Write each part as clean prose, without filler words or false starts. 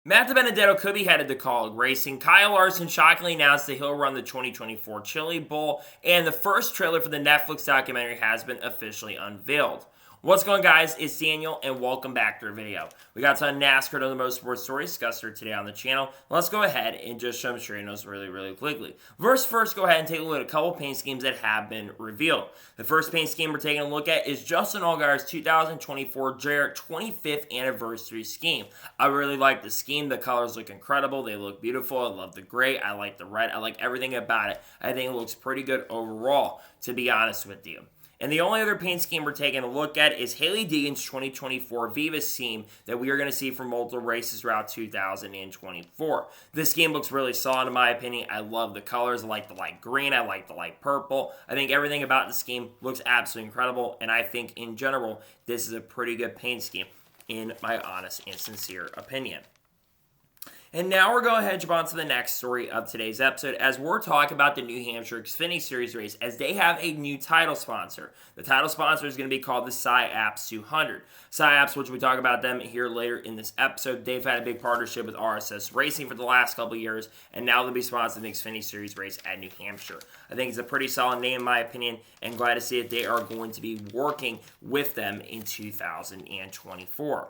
Matt DiBenedetto could be headed to Kaulig Racing. Kyle Larson shockingly announced that he'll run the 2024 Chili Bowl, and the first trailer for the Netflix documentary has been officially unveiled. What's going on, guys? It's Daniel, and welcome back to our video. We got some NASCAR and other motorsport stories discussed here today on the channel. Let's go ahead and just show them straight those really quickly. First, go ahead and take a look at a couple paint schemes that have been revealed. The first paint scheme we're taking a look at is Justin Allgaier's 2024 Jarrett 25th anniversary scheme. I really like the scheme. The colors look incredible. They look beautiful. I love the gray. I like the red. I like everything about it. I think it looks pretty good overall, to be honest with you. And the only other paint scheme we're taking a look at is Hailie Deegan's 2024 Viva scheme that we are going to see for multiple races throughout 2024. This scheme looks really solid in my opinion. I love the colors. I like the light green. I like the light purple. I think everything about the scheme looks absolutely incredible. And I think in general, this is a pretty good paint scheme in my honest and sincere opinion. And now we're going ahead and jump on to the next story of today's episode as we're talking about the New Hampshire Xfinity Series race as they have a new title sponsor. The title sponsor is going to be called the SciAps 200. SciAps, which we talk about them here later in this episode, they've had a big partnership with RSS Racing for the last couple of years, and now they'll be sponsoring the Xfinity Series race at New Hampshire. I think it's a pretty solid name in my opinion, and glad to see that they are going to be working with them in 2024.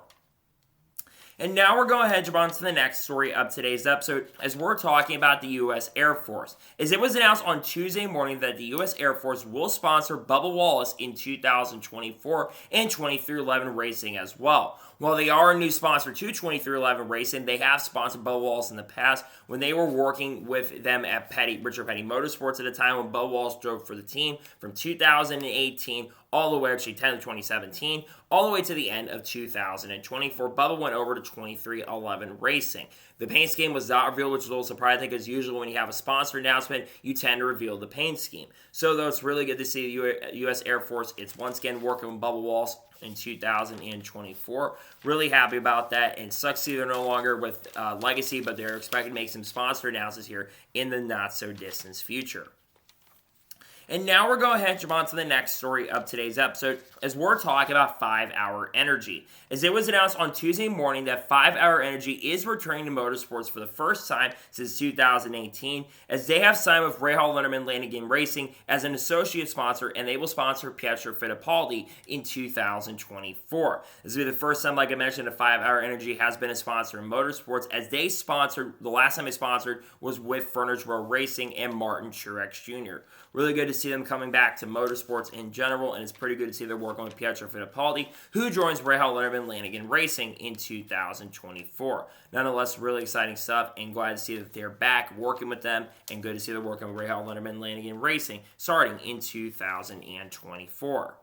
And now we're going ahead and jump on to the next story of today's episode as we're talking about the U.S. Air Force. As it was announced on Tuesday morning that the U.S. Air Force will sponsor Bubba Wallace in 2024 and 23XI Racing as well. While they are a new sponsor to 23XI Racing, they have sponsored Bubba Wallace in the past when they were working with them at Richard Petty Motorsports at a time when Bubba Wallace drove for the team from 2018 all the way, actually 10 to 2017, all the way to the end of 2024. Bubba went over to 23XI Racing. The paint scheme was not revealed, which is a little surprising because usually when you have a sponsor announcement, you tend to reveal the paint scheme. So though it's really good to see the U.S. Air Force, it's once again working with Bubba Wallace in 2024. Really happy about that, and sucks to see they're no longer with Legacy, but they're expected to make some sponsor announcements here in the not-so-distant future. And now we're going ahead and jump on to the next story of today's episode as we're talking about 5-Hour Energy. As it was announced on Tuesday morning that 5-Hour Energy is returning to motorsports for the first time since 2018 as they have signed with Rahal Linderman Lanigan Racing as an associate sponsor, and they will sponsor Pietro Fittipaldi in 2024. This will be the first time, like I mentioned, that 5-Hour Energy has been a sponsor in motorsports as they sponsored, the last time they sponsored was with Furnace Row Racing and Martin Truex Jr. Really good to see them coming back to motorsports in general, and it's pretty good to see they're working with Pietro Fittipaldi, who joins Rahal Linderman Lanigan Racing in 2024. Nonetheless, really exciting stuff, and glad to see that they're back working with them, and good to see they're working with Rahal Linderman Lanigan Racing starting in 2024.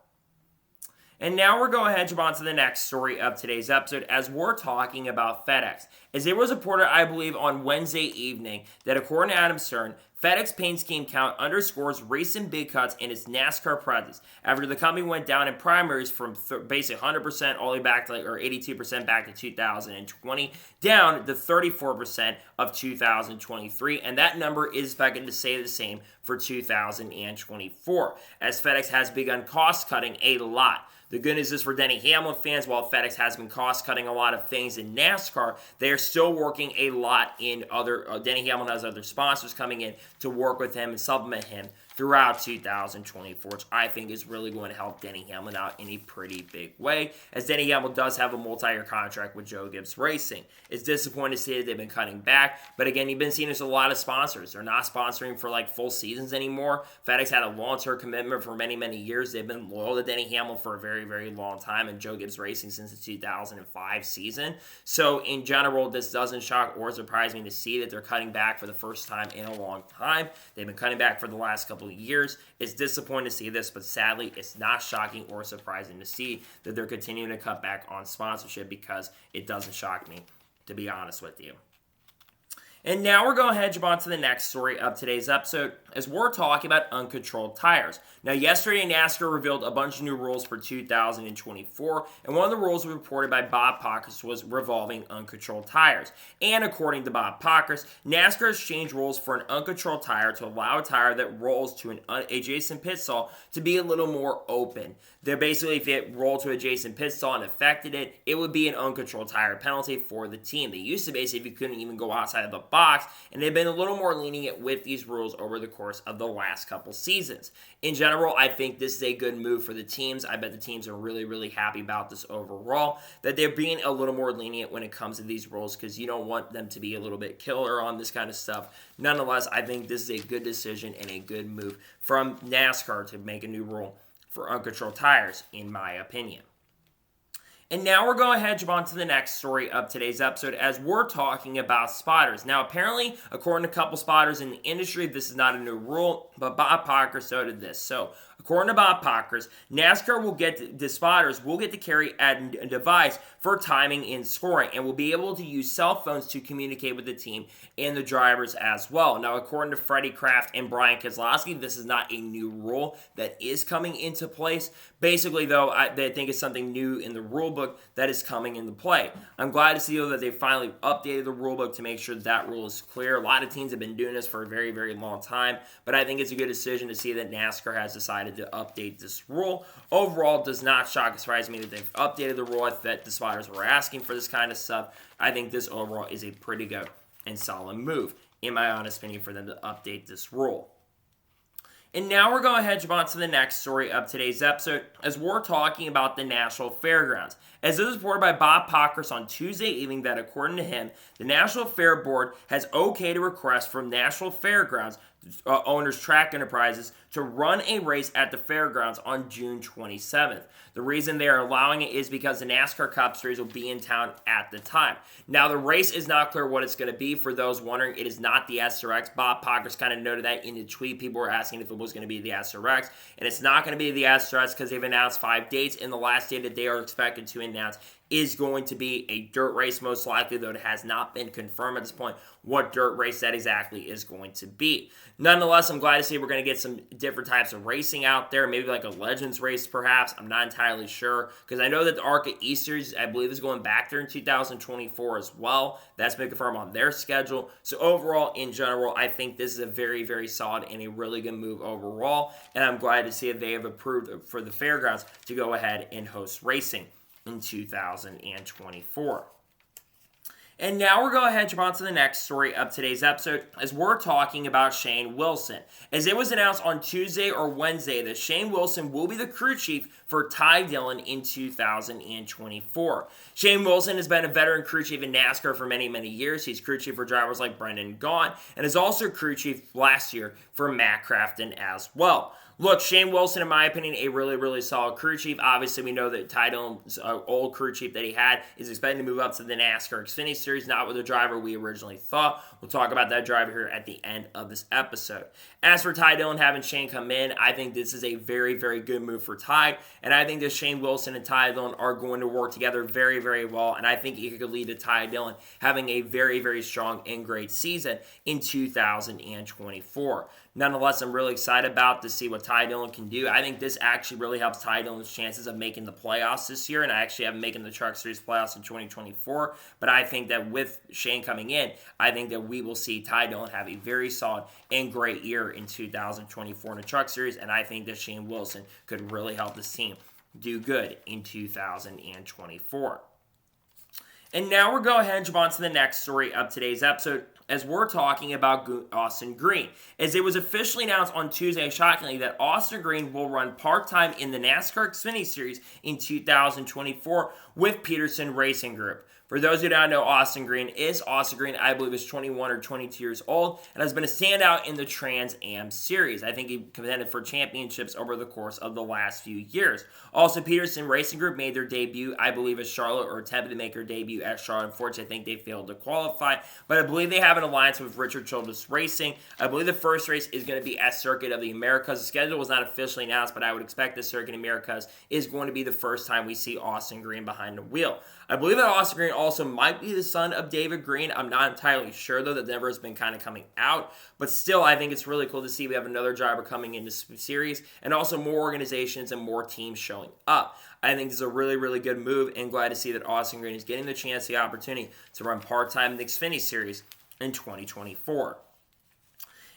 And now we're going ahead and jump on to the next story of today's episode as we're talking about FedEx. As it was reported, I believe, on Wednesday evening that according to Adam Stern, FedEx paint scheme count underscores recent big cuts in its NASCAR presence after the company went down in primaries from basically 100% all the way back to, or 82% back to 2020, down to 34% of 2023, and that number is expected to stay the same for 2024, as FedEx has begun cost cutting a lot. The good news is for Denny Hamlin fans, while FedEx has been cost-cutting a lot of things in NASCAR, they are still working a lot in other, Denny Hamlin has other sponsors coming in to work with him and supplement him throughout 2024, which I think is really going to help Denny Hamlin out in a pretty big way, as Denny Hamlin does have a multi-year contract with Joe Gibbs Racing. It's disappointing to see that they've been cutting back, but again, you've been seeing there's a lot of sponsors. They're not sponsoring for like full seasons anymore. FedEx had a long-term commitment for many years. They've been loyal to Denny Hamlin for a very long time, and Joe Gibbs Racing since the 2005 season. So in general, this doesn't shock or surprise me to see that they're cutting back for the first time in a long time. They've been cutting back for the last couple of years. It's disappointing to see this, but sadly, it's not shocking or surprising to see that they're continuing to cut back on sponsorship because it doesn't shock me, to be honest with you. And now we're going to jump on to the next story of today's episode as we're talking about uncontrolled tires. Now, yesterday, NASCAR revealed a bunch of new rules for 2024, and one of the rules reported by Bob Pockrass was revolving uncontrolled tires. And according to Bob Pockrass, NASCAR has changed rules for an uncontrolled tire to allow a tire that rolls to an adjacent pit stall to be a little more open. They're basically, if it rolled to adjacent pit stall and affected it, it would be an uncontrolled tire penalty for the team. They used to basically, if you couldn't even go outside of the box, and they've been a little more lenient with these rules over the course of the last couple seasons. In general, I think this is a good move for the teams. I bet the teams are really, really happy about this overall, that they're being a little more lenient when it comes to these rules because you don't want them to be a little bit killer on this kind of stuff. Nonetheless, I think this is a good decision and a good move from NASCAR to make a new rule for uncontrolled tires, in my opinion. And now we're going to jump on to the next story of today's episode as we're talking about spotters. Now, apparently, according to a couple spotters in the industry, this is not a new rule, but Bob Pockrass noted this. So, according to Bob Pockrass, NASCAR will get the spotters will get to carry a device for timing and scoring, and will be able to use cell phones to communicate with the team and the drivers as well. Now, according to Freddie Kraft and Brian Keselowski, this is not a new rule that is coming into place. Basically, though, they think it's something new in the rule book that is coming into play. I'm glad to see, though, that they finally updated the rule book to make sure that rule is clear. A lot of teams have been doing this for a very, very long time, but I think it's a good decision to see that NASCAR has decided to update this rule. Overall, it does not shock or surprise me that they've updated the rule. That the spotters were asking for this kind of stuff. I think this overall is a pretty good and solid move, in my honest opinion, for them to update this rule. And now we're going to jump on to the next story of today's episode as we're talking about the National Fairgrounds. As this was reported by Bob Pockrass on Tuesday evening that according to him, the National Fair Board has okayed a request from National Fairgrounds owners Track Enterprises to run a race at the fairgrounds on June 27th. The reason they are allowing it is because the NASCAR Cup Series will be in town at the time. Now, the race is not clear what it's going to be. For those wondering, it is not the SRX. Bob Pockrass kind of noted that in the tweet. People were asking if it was going to be the SRX, and it's not going to be the SRX because they've announced 5 dates, and the last date that they are expected to announce is going to be a dirt race, most likely, though it has not been confirmed at this point what dirt race that exactly is going to be. Nonetheless, I'm glad to see we're going to get some different types of racing out there, maybe like a Legends race perhaps. I'm not entirely sure, because I know that the ARCA East Series, I believe, is going back there in 2024 as well. That's been confirmed on their schedule. So overall, in general, I think this is a very, very solid and a really good move overall, and I'm glad to see that they have approved for the fairgrounds to go ahead and host racing in 2024. And now we're going to jump on to the next story of today's episode as we're talking about Shane Wilson. As it was announced on Tuesday or Wednesday that Shane Wilson will be the crew chief for Ty Dillon in 2024. Shane Wilson has been a veteran crew chief in NASCAR for many, many years. He's crew chief for drivers like Brendan Gaughan and is also crew chief last year for Matt Crafton as well. Look, Shane Wilson, in my opinion, a really, really solid crew chief. Obviously, we know that Ty Dillon's old crew chief that he had is expected to move up to the NASCAR Xfinity Series, not with the driver we originally thought. We'll talk about that driver here at the end of this episode. As for Ty Dillon having Shane come in, I think this is a very, very good move for Ty, and I think that Shane Wilson and Ty Dillon are going to work together very, very well, and I think it could lead to Ty Dillon having a very, very strong and great season in 2024. Nonetheless, I'm really excited about to see what Ty Dillon can do. I think this actually really helps Ty Dillon's chances of making the playoffs this year, and I actually have him making the Truck Series playoffs in 2024. But I think that with Shane coming in, I think that we will see Ty Dillon have a very solid and great year in 2024 in the Truck Series, and I think that Shane Wilson could really help this team do good in 2024. And now we're going ahead and jump on to the next story of today's episode as we're talking about Austin Green. As it was officially announced on Tuesday, shockingly, that Austin Green will run part-time in the NASCAR Xfinity Series in 2024 with Peterson Racing Group. For those who don't know, Austin Green, I believe, is 21 or 22 years old and has been a standout in the Trans Am Series. I think he contended for championships over the course of the last few years. Also, Peterson Racing Group made their debut, I believe, at Charlotte, or attempted to make their debut at Charlotte. Unfortunately, I think they failed to qualify, but I believe they have an alliance with Richard Childress Racing. I believe the first race is going to be at Circuit of the Americas. The schedule was not officially announced, but I would expect the Circuit of the Americas is going to be the first time we see Austin Green behind the wheel. I believe that Austin Green also might be the son of David Green. I'm not entirely sure, though. That never has been kind of coming out. But still, I think it's really cool to see we have another driver coming into the series, and also more organizations and more teams showing up. I think this is a really, really good move, and glad to see that Austin Green is getting the chance, the opportunity to run part-time in the Xfinity Series in 2024.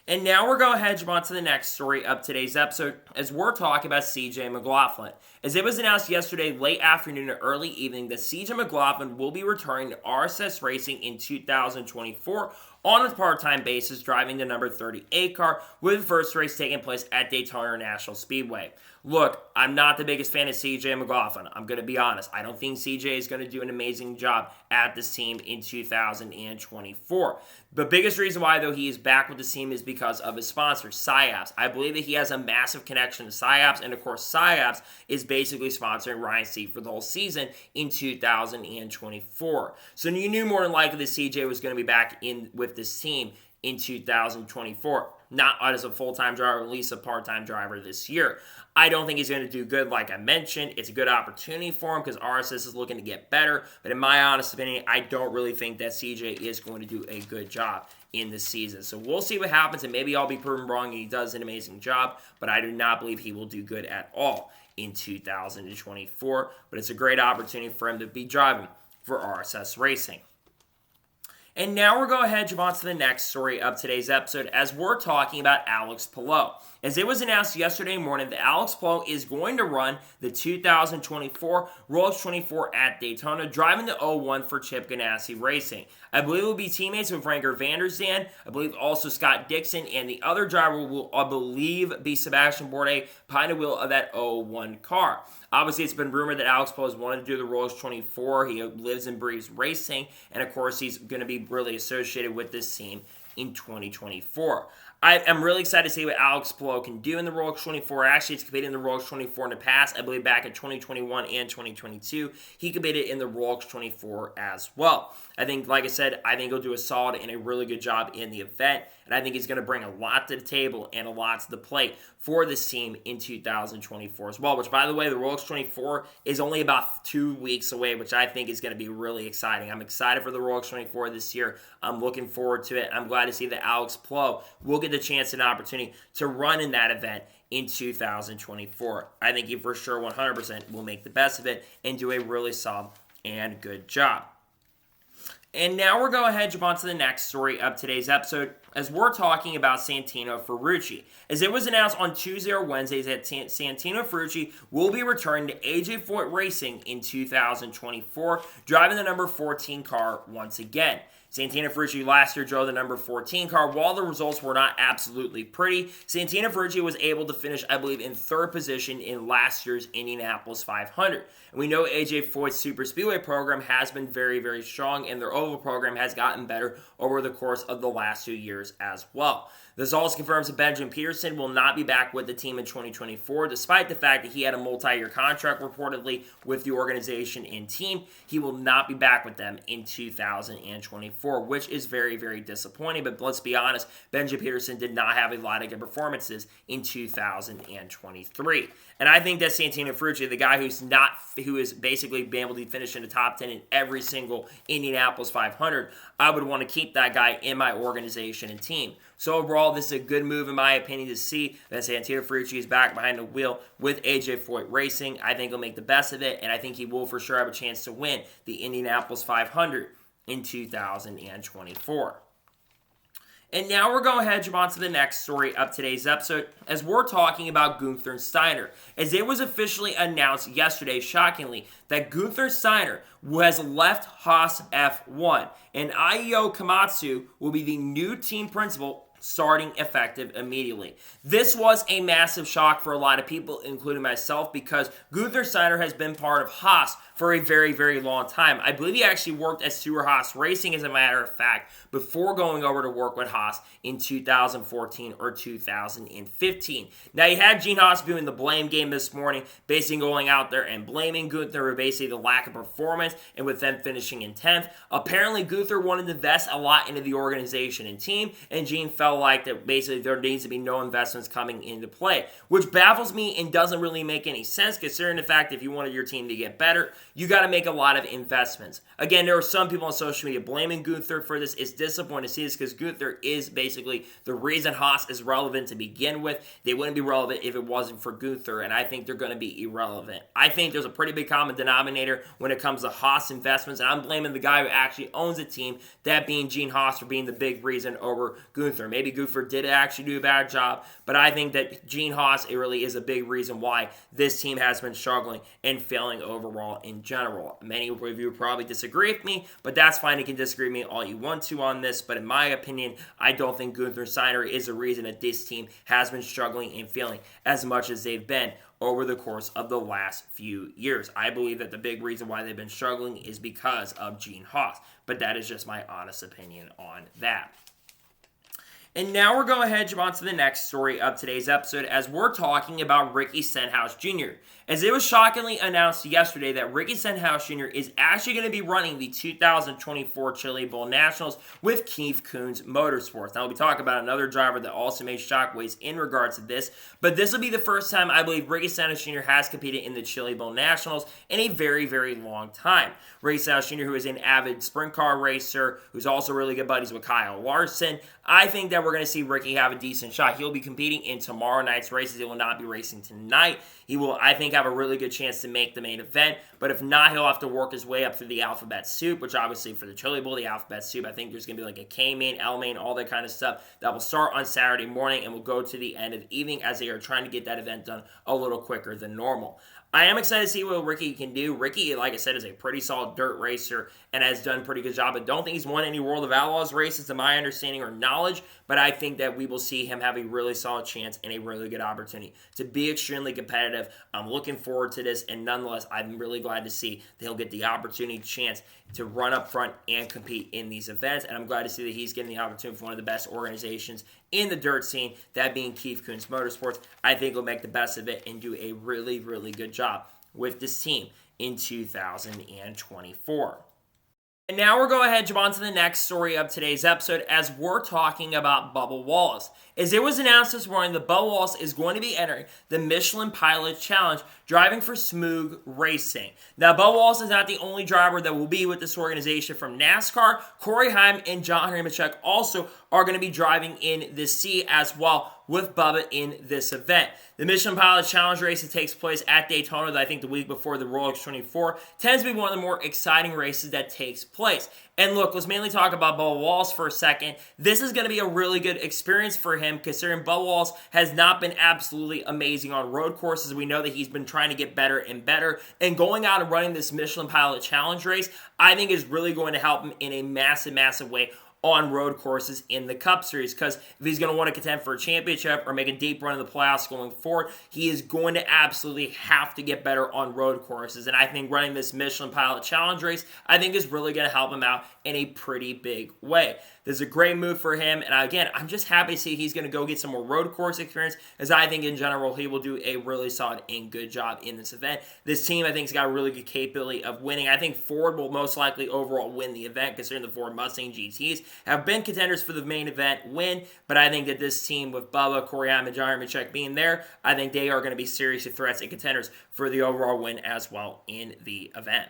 And now we're going ahead and jump on to the next story of today's episode, as we're talking about CJ McLaughlin. As it was announced yesterday late afternoon or early evening that CJ McLaughlin will be returning to RSS Racing in 2024 on a part-time basis, driving the number 38 car, with the first race taking place at Daytona International Speedway. Look, I'm not the biggest fan of CJ McLaughlin. I'm going to be honest. I don't think CJ is going to do an amazing job at this team in 2024. The biggest reason why, though, he is back with the team is because of his sponsor, Psyops. I believe that he has a massive connection to Psyops, and of course, Psyops is basically sponsoring Ryan Seat for the whole season in 2024. So you knew more than likely that CJ was going to be back in with this team in 2024. Not as a full-time driver, at least a part-time driver this year. I don't think he's going to do good, like I mentioned. It's a good opportunity for him because RSS is looking to get better. But in my honest opinion, I don't really think that CJ is going to do a good job in this season. So we'll see what happens, and maybe I'll be proven wrong and he does an amazing job. But I do not believe he will do good at all in 2024. But it's a great opportunity for him to be driving for RSS Racing. And now we're going ahead and jump on to the next story of today's episode, as we're talking about Alex Palou. As it was announced yesterday morning that Alex Palou is going to run the 2024 Rolex 24 at Daytona, driving the 01 for Chip Ganassi Racing. I believe it will be teammates with Franker van der Zand. I believe also Scott Dixon, and the other driver will, I believe, be Sebastian Bourdais behind the wheel of that 01 car. Obviously, it's been rumored that Alex Palou has wanted to do the Rolex 24. He lives and breathes racing, and of course, he's going to be really associated with this team in 2024. I am really excited to see what Alex Palou can do in the Rolex 24. Actually, he's competed in the Rolex 24 in the past. I believe back in 2021 and 2022, he competed in the Rolex 24 as well. I think, like I said, I think he'll do a solid and a really good job in the event. And I think he's going to bring a lot to the table and a lot to the plate for this team in 2024 as well. Which, by the way, the Rolex 24 is only about 2 weeks away, which I think is going to be really exciting. I'm excited for the Rolex 24 this year. I'm looking forward to it. I'm glad to see that Alex Palou will get the chance and opportunity to run in that event in 2024. I think he for sure 100% will make the best of it and do a really solid and good job. And now we're going ahead and jump on to the next story of today's episode, as we're talking about Santino Ferrucci. As it was announced on Tuesday or Wednesday that Santino Ferrucci will be returning to AJ Foyt Racing in 2024, driving the number 14 car once again. Santino Ferrucci last year drove the number 14 car. While the results were not absolutely pretty, Santino Ferrucci was able to finish, I believe, in third position in last year's Indianapolis 500. And we know AJ Foyt's Super Speedway program has been very, very strong, and their oval program has gotten better over the course of the last 2 years as well. This also confirms that Benjamin Peterson will not be back with the team in 2024, despite the fact that he had a multi-year contract reportedly with the organization and team. He will not be back with them in 2024, which is very, very disappointing. But let's be honest, Benjamin Peterson did not have a lot of good performances in 2023. And I think that Santino Ferrucci, the guy who is basically been able to finish in the top 10 in every single Indianapolis 500, I would want to keep that guy in my organization and team. So overall, this is a good move, in my opinion, to see that Santino Ferrucci is back behind the wheel with AJ Foyt Racing. I think he'll make the best of it, and I think he will for sure have a chance to win the Indianapolis 500 in 2024. And now we're going ahead and jump on to the next story of today's episode, as we're talking about Gunther Steiner. As it was officially announced yesterday, shockingly, that Gunther Steiner has left Haas F1, and Io Komatsu will be the new team principal starting effective immediately. This was a massive shock for a lot of people, including myself, because Gunther Steiner has been part of Haas for a very, very long time. I believe he actually worked at Stewart Haas Racing, as a matter of fact, before going over to work with Haas in 2014 or 2015. Now, you had Gene Haas doing the blame game this morning, basically going out there and blaming Gunther for basically the lack of performance, and with them finishing in 10th. Apparently, Gunther wanted to invest a lot into the organization and team, and Gene felt felt like that basically there needs to be no investments coming into play, which baffles me and doesn't really make any sense considering the fact that if you wanted your team to get better, you got to make a lot of investments. Again, there are some people on social media blaming Gunther for this. It's disappointing to see this because Gunther is basically the reason Haas is relevant to begin with. They wouldn't be relevant if it wasn't for Gunther, and I think they're going to be irrelevant. I think there's a pretty big common denominator when it comes to Haas investments, and I'm blaming the guy who actually owns the team, that being Gene Haas, for being the big reason over Gunther. Maybe Gunther did actually do a bad job, but I think that Gene Haas, it really is a big reason why this team has been struggling and failing overall in general. Many of you probably disagree with me, but that's fine. You can disagree with me all you want to on this, but in my opinion, I don't think Gunther Steiner is the reason that this team has been struggling and failing as much as they've been over the course of the last few years. I believe that the big reason why they've been struggling is because of Gene Haas, but that is just my honest opinion on that. And now we're going ahead and jump on to the next story of today's episode as we're talking about Ricky Stenhouse Jr. As it was shockingly announced yesterday that Ricky Stenhouse Jr. is actually going to be running the 2024 Chili Bowl Nationals with Keith Kunz Motorsports. Now, we'll be talking about another driver that also made shockwaves in regards to this, but this will be the first time I believe Ricky Stenhouse Jr. has competed in the Chili Bowl Nationals in a very, very long time. Ricky Stenhouse Jr., who is an avid sprint car racer, who's also really good buddies with Kyle Larson. I think that we're going to see Ricky have a decent shot. He'll be competing in tomorrow night's races. He will not be racing tonight. He will, I think, have a really good chance to make the main event, but if not, he'll have to work his way up through the alphabet soup, which obviously for the Chili Bowl, the alphabet soup, I think there's going to be like a K main, L main, all that kind of stuff that will start on Saturday morning and will go to the end of the evening as they are trying to get that event done a little quicker than normal. I am excited to see what Ricky can do. Ricky, like I said, is a pretty solid dirt racer and has done a pretty good job. I don't think he's won any World of Outlaws races to my understanding or knowledge, but I think that we will see him have a really solid chance and a really good opportunity to be extremely competitive. I'm looking forward to this, and nonetheless, I'm really glad to see that he'll get the opportunity, chance to run up front and compete in these events, and I'm glad to see that he's getting the opportunity for one of the best organizations in the dirt scene, that being Keith Kunz Motorsports. I think he'll make the best of it and do a really, really good job with this team in 2024. And now we're going ahead and jump on to the next story of today's episode as we're talking about Bubba Wallace. As it was announced this morning, that Bubba Wallace is going to be entering the Michelin Pilot Challenge, driving for Smoog Racing. Now, Bubba Wallace is not the only driver that will be with this organization from NASCAR. Corey Heim and John Nemechek also are going to be driving in the C as well with Bubba in this event. The Michelin Pilot Challenge race that takes place at Daytona, that I think the week before the Rolex 24, tends to be one of the more exciting races that takes place. And look, let's mainly talk about Bubba Wallace for a second. This is going to be a really good experience for him, considering Bubba Wallace has not been absolutely amazing on road courses. We know that he's been trying to get better and better, and going out and running this Michelin Pilot Challenge race, I think is really going to help him in a massive, massive way on road courses in the Cup Series, because if he's going to want to contend for a championship or make a deep run in the playoffs going forward, he is going to absolutely have to get better on road courses. And I think running this Michelin Pilot Challenge race, I think is really going to help him out in a pretty big way. This is a great move for him, and again, I'm just happy to see he's going to go get some more road course experience, as I think in general he will do a really solid and good job in this event. This team, I think, has got a really good capability of winning. I think Ford will most likely overall win the event, considering the Ford Mustang GTs have been contenders for the main event win, but I think that this team with Bubba, Corey Heim, and John Nemechek being there, I think they are going to be serious threats and contenders for the overall win as well in the event.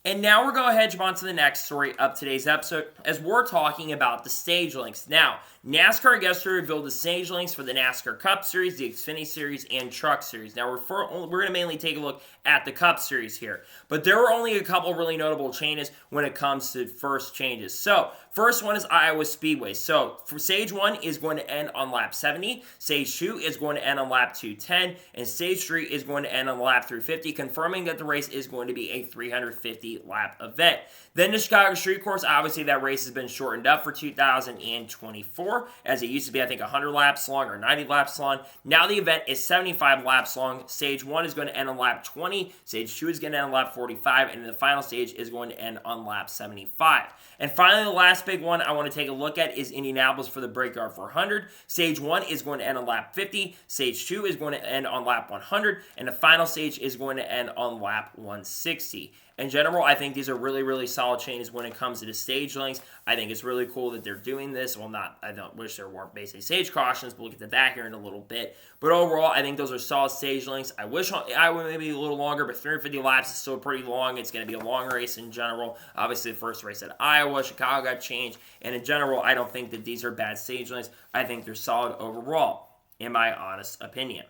And now we're going ahead and jump on to the next story of today's episode as we're talking about the stage links. Now, NASCAR yesterday revealed the stage links for the NASCAR Cup Series, the Xfinity Series, and Truck Series. Now, we're going to mainly take a look at the Cup Series here, but there were only a couple really notable changes when it comes to first changes. So, first one is Iowa Speedway. So, for Stage 1 is going to end on lap 70, Stage 2 is going to end on lap 210, and Stage 3 is going to end on lap 350, confirming that the race is going to be a 350-lap event. Then the Chicago Street Course, obviously that race has been shortened up for 2024, as it used to be, I think, 100 laps long or 90 laps long. Now the event is 75 laps long. Stage 1 is going to end on lap 20, Stage 2 is going to end on lap 45, and the final stage is going to end on lap 75. And finally, the last big one I want to take a look at is Indianapolis for the Brickyard 400. Stage 1 is going to end on lap 50, Stage 2 is going to end on lap 100, and the final stage is going to end on lap 160. In general, I think these are really, really solid changes when it comes to the stage lengths. I think it's really cool that they're doing this. Well, I don't wish there weren't basically stage cautions, but we'll get to that here in a little bit. But overall, I think those are solid stage lengths. I wish I would maybe a little longer, but 350 laps is still pretty long. It's going to be a long race in general. Obviously, the first race at Iowa, Chicago got changed. And in general, I don't think that these are bad stage lengths. I think they're solid overall, in my honest opinion.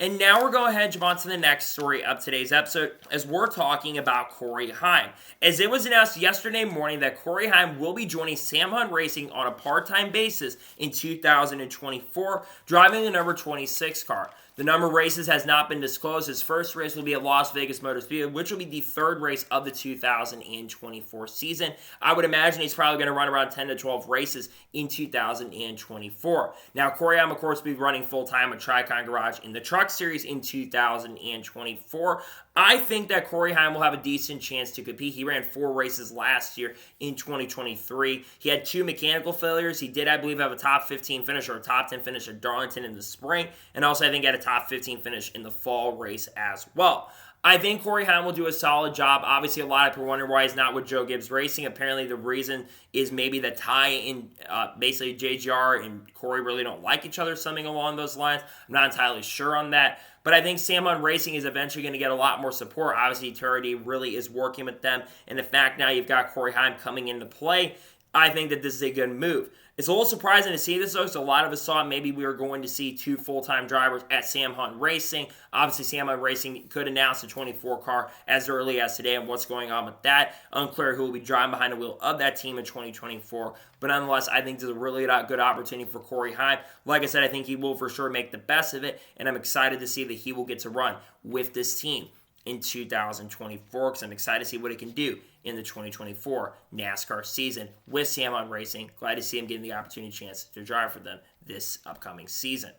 And now we're going ahead and jump on to the next story of today's episode as we're talking about Corey Heim. As it was announced yesterday morning that Corey Heim will be joining Sam Hunt Racing on a part-time basis in 2024, driving the number 26 car. The number of races has not been disclosed. His first race will be at Las Vegas Motor Speedway, which will be the third race of the 2024 season. I would imagine he's probably going to run around 10 to 12 races in 2024. Now, Corey Heim, of course, will be running full-time at Tricon Garage in the Truck Series in 2024. I think that Corey Heim will have a decent chance to compete. He ran 4 races last year in 2023. He had 2 mechanical failures. He did, I believe, have a top 15 finish or a top 10 finish at Darlington in the spring. And also, I think, had a top 15 finish in the fall race as well. I think Corey Heim will do a solid job. Obviously, a lot of people wonder why he's not with Joe Gibbs Racing. Apparently, the reason is maybe the tie in basically JGR and Corey really don't like each other, something along those lines. I'm not entirely sure on that. But I think Sam Hunt Racing is eventually going to get a lot more support. Obviously, Turity really is working with them. And the fact now you've got Corey Heim coming into play, I think that this is a good move. It's a little surprising to see this, though, because a lot of us thought maybe we were going to see 2 full-time drivers at Sam Hunt Racing. Obviously, Sam Hunt Racing could announce the 24 car as early as today, and what's going on with that. Unclear who will be driving behind the wheel of that team in 2024. But nonetheless, I think this is a really good opportunity for Corey Heim. Like I said, I think he will for sure make the best of it, and I'm excited to see that he will get to run with this team in 2024, because I'm excited to see what he can do in the 2024 NASCAR season with Sam Hunt Racing. Glad to see him getting the opportunity chance to drive for them this upcoming season.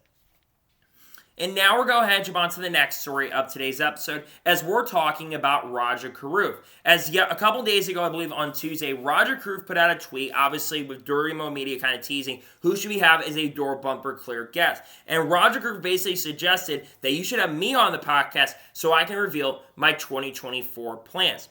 And now we're going ahead and jump on to the next story of today's episode as we're talking about Roger Carruth. As a couple days ago, I believe on Tuesday, Roger Carruth put out a tweet, obviously with Dirty Mo Media kind of teasing who should we have as a door bumper clear guest. And Roger Carruth basically suggested that you should have me on the podcast so I can reveal my 2024 plans.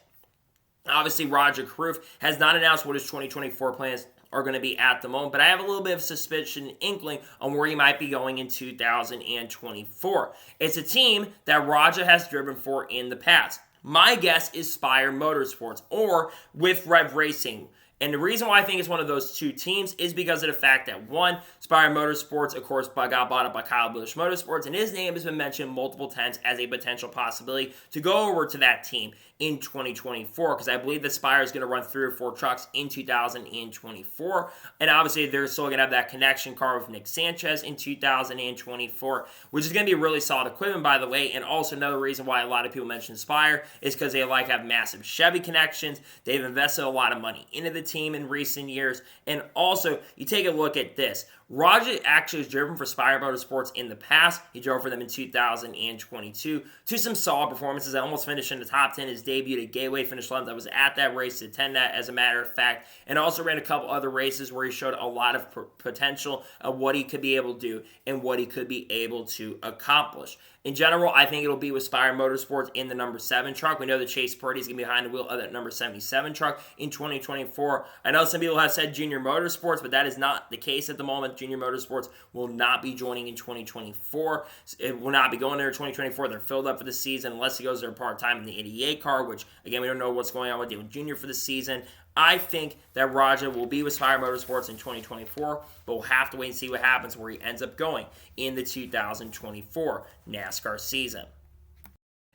Obviously, Roger Carruth has not announced what his 2024 plans are going to be at the moment, but I have a little bit of suspicion and inkling on where he might be going in 2024. It's a team that Roger has driven for in the past. My guess is Spire Motorsports or with Rev Racing. And the reason why I think it's one of those 2 teams is because of the fact that, one, Spire Motorsports, of course, got bought up by Kyle Busch Motorsports, and his name has been mentioned multiple times as a potential possibility to go over to that team in 2024, because I believe that Spire is going to run 3 or 4 trucks in 2024, and obviously they're still going to have that connection car with Nick Sanchez in 2024, which is going to be really solid equipment, by the way. And also another reason why a lot of people mention Spire is because they have massive Chevy connections. They've invested a lot of money into the team in recent years, and also you take a look at this. Roger actually has driven for Spire Motorsports in the past. He drove for them in 2022 to some solid performances. I almost finished in the top 10. His debut at Gateway, finished 11th. I was at that race to attend that, as a matter of fact, and also ran a couple other races where he showed a lot of potential of what he could be able to do and what he could be able to accomplish. In general, I think it'll be with Spire Motorsports in the number 7 truck. We know that Chase Purdy's going to be behind the wheel of that number 77 truck in 2024. I know some people have said Junior Motorsports, but that is not the case at the moment. Junior Motorsports will not be joining in 2024. It will not be going there in 2024. They're filled up for the season unless he goes there part-time in the 88 car, which, again, we don't know what's going on with Dale Jr. for the season. I think that Roger will be with Spire Motorsports in 2024, but we'll have to wait and see what happens where he ends up going in the 2024 NASCAR season.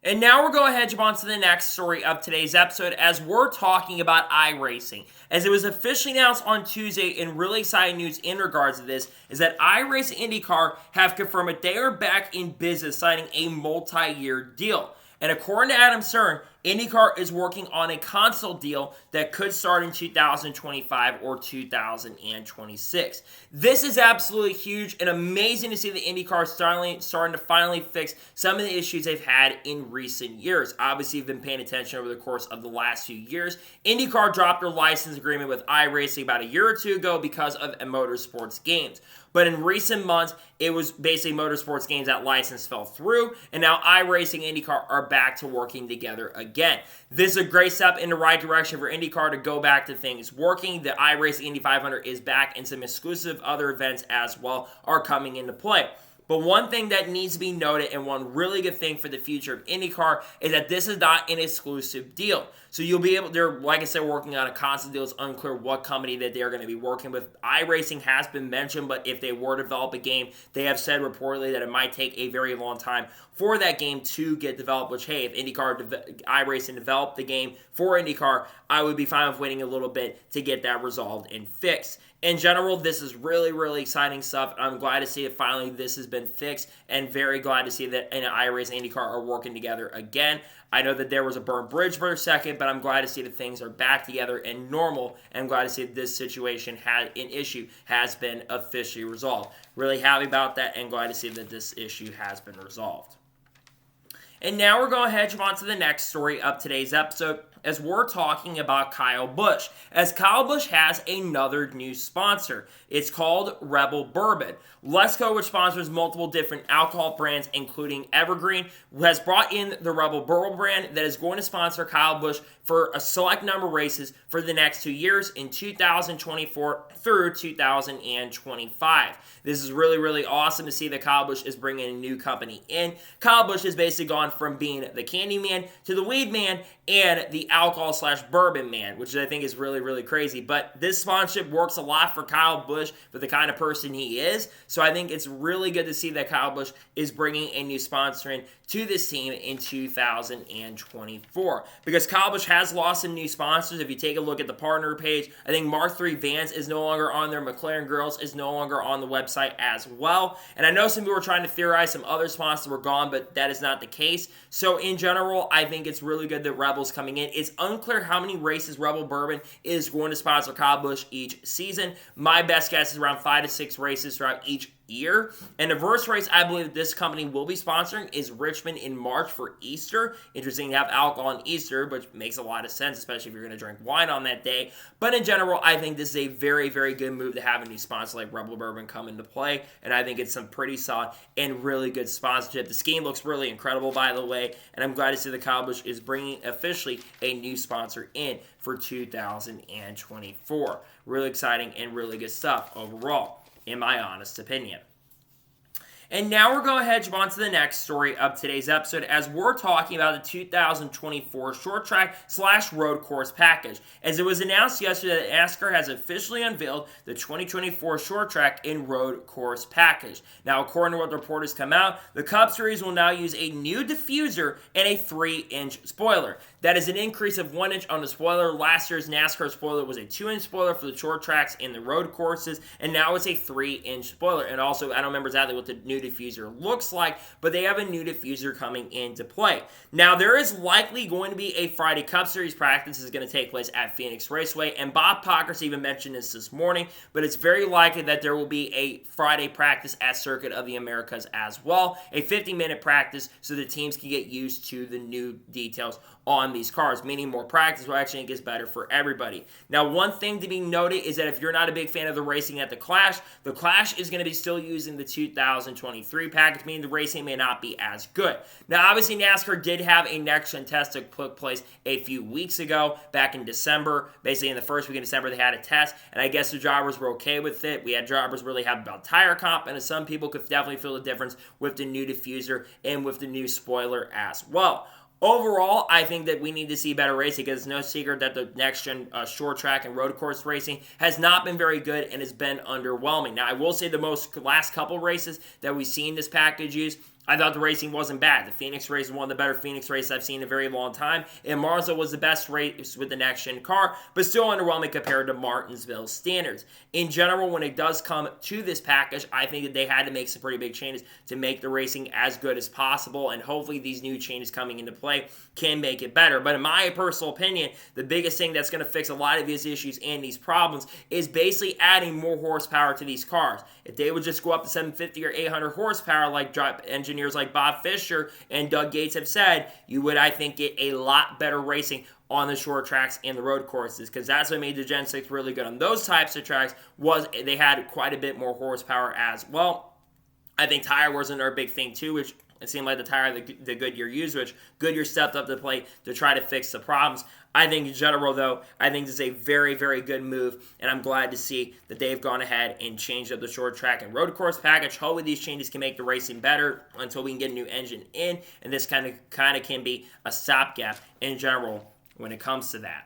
And now we're going ahead and jump on to the next story of today's episode as we're talking about iRacing. As it was officially announced on Tuesday, and really exciting news in regards to this, is that iRacing IndyCar have confirmed that they are back in business, signing a multi-year deal. And according to Adam Stern, IndyCar is working on a console deal that could start in 2025 or 2026. This is absolutely huge and amazing to see the IndyCar starting to finally fix some of the issues they've had in recent years. Obviously, you've been paying attention over the course of the last few years. IndyCar dropped their license agreement with iRacing about a year or 2 ago because of motorsports games. But in recent months, it was basically motorsports games that license fell through, and now iRacing and IndyCar are back to working together again. again. This is a great step in the right direction for IndyCar to go back to things working. The iRacing Indy 500 is back, and some exclusive other events as well are coming into play. But one thing that needs to be noted, and one really good thing for the future of IndyCar, is that this is not an exclusive deal. So you'll be able, they're, like I said, working on a constant deal. It's unclear what company that they're going to be working with. iRacing has been mentioned, but if they were to develop a game, they have said reportedly that it might take a very long time for that game to get developed, which, hey, if iRacing developed the game for IndyCar, I would be fine with waiting a little bit to get that resolved and fixed. In general, this is really, really exciting stuff. I'm glad to see that finally this has been fixed, and very glad to see that iRacing and IndyCar are working together again. I know that there was a burnt bridge for a second, but I'm glad to see that things are back together and normal, and I'm glad to see that this situation has been officially resolved. Really happy about that, and glad to see that this issue has been resolved. And now we're going to jump on to the next story of today's episode, as we're talking about Kyle Busch, as Kyle Busch has another new sponsor. It's called Rebel Bourbon. Let's Go, which sponsors multiple different alcohol brands, including Evergreen, has brought in the Rebel Bourbon brand that is going to sponsor Kyle Busch for a select number of races for the next 2 years, in 2024 through 2025. This is really, really awesome to see that Kyle Busch is bringing a new company in. Kyle Busch has basically gone from being the candy man to the weed man and the alcohol/bourbon man, which I think is really, really crazy. But this sponsorship works a lot for Kyle Busch, for the kind of person he is. So I think it's really good to see that Kyle Busch is bringing a new sponsor in to this team in 2024. Because Kyle Busch has lost some new sponsors. If you take a look at the partner page, I think Mark III Vans is no longer on there. McLaren Girls is no longer on the website as well. And I know some people were trying to theorize some other sponsors were gone, but that is not the case. So in general, I think it's really good that Rebel's coming in. It's unclear how many races Rebel Bourbon is going to sponsor Kyle Busch each season. My best guess is around 5 to 6 races throughout each year. And the first race I believe that this company will be sponsoring is Richmond in March for Easter. Interesting to have alcohol on Easter, which makes a lot of sense, especially if you're going to drink wine on that day. But in general, I think this is a very, very good move to have a new sponsor like Rebel Bourbon come into play. And I think it's some pretty solid and really good sponsorship. The scheme looks really incredible, by the way. And I'm glad to see that Kyle Busch is bringing officially a new sponsor in for 2024. Really exciting and really good stuff overall, in my honest opinion. And now we're going to jump on to the next story of today's episode, as we're talking about the 2024 short track / road course package. As it was announced yesterday that NASCAR has officially unveiled the 2024 short track and road course package. Now, according to what the reporters come out, the Cup Series will now use a new diffuser and a 3-inch spoiler. That is an increase of 1 inch on the spoiler. Last year's NASCAR spoiler was a 2-inch spoiler for the short tracks and the road courses, and now it's a 3-inch spoiler. And also, I don't remember exactly what the new diffuser looks like, but they have a new diffuser coming into play. Now, there is likely going to be a Friday Cup Series practice. This is going to take place at Phoenix Raceway, and Bob Pockers even mentioned this morning, but it's very likely that there will be a Friday practice at Circuit of the Americas as well, a 50-minute practice so the teams can get used to the new details on these cars, meaning more practice will actually make it better for everybody. Now, one thing to be noted is that if you're not a big fan of the racing at the Clash is going to be still using the 2023 package, meaning the racing may not be as good. Now, obviously, NASCAR did have a next-gen test that took place a few weeks ago, back in December. Basically, in the first week of December, they had a test, and I guess the drivers were okay with it. We had drivers really happy about tire comp, and some people could definitely feel the difference with the new diffuser and with the new spoiler as well. Overall, I think that we need to see better racing, because it's no secret that the next-gen short track and road course racing has not been very good and has been underwhelming. Now, I will say the last couple races that we've seen this package use, I thought the racing wasn't bad. The Phoenix race was one of the better Phoenix races I've seen in a very long time. And Martinsville was the best race with the next-gen car, but still underwhelming compared to Martinsville standards. In general, when it does come to this package, I think that they had to make some pretty big changes to make the racing as good as possible, and hopefully these new changes coming into play can make it better. But in my personal opinion, the biggest thing that's going to fix a lot of these issues and these problems is basically adding more horsepower to these cars. If they would just go up to 750 or 800 horsepower like engineers like Bob Fisher and Doug Gates have said, you would, I think, get a lot better racing on the short tracks and the road courses, because that's what made the Gen 6 really good on those types of tracks, was they had quite a bit more horsepower as well. I think tire wasn't our big thing too, which It seemed like the tire the Goodyear used, which Goodyear stepped up to the plate to try to fix the problems. I think in general, though, I think this is a very, very good move, and I'm glad to see that they've gone ahead and changed up the short track and road course package. Hopefully these changes can make the racing better until we can get a new engine in, and this kind of can be a stopgap in general when it comes to that.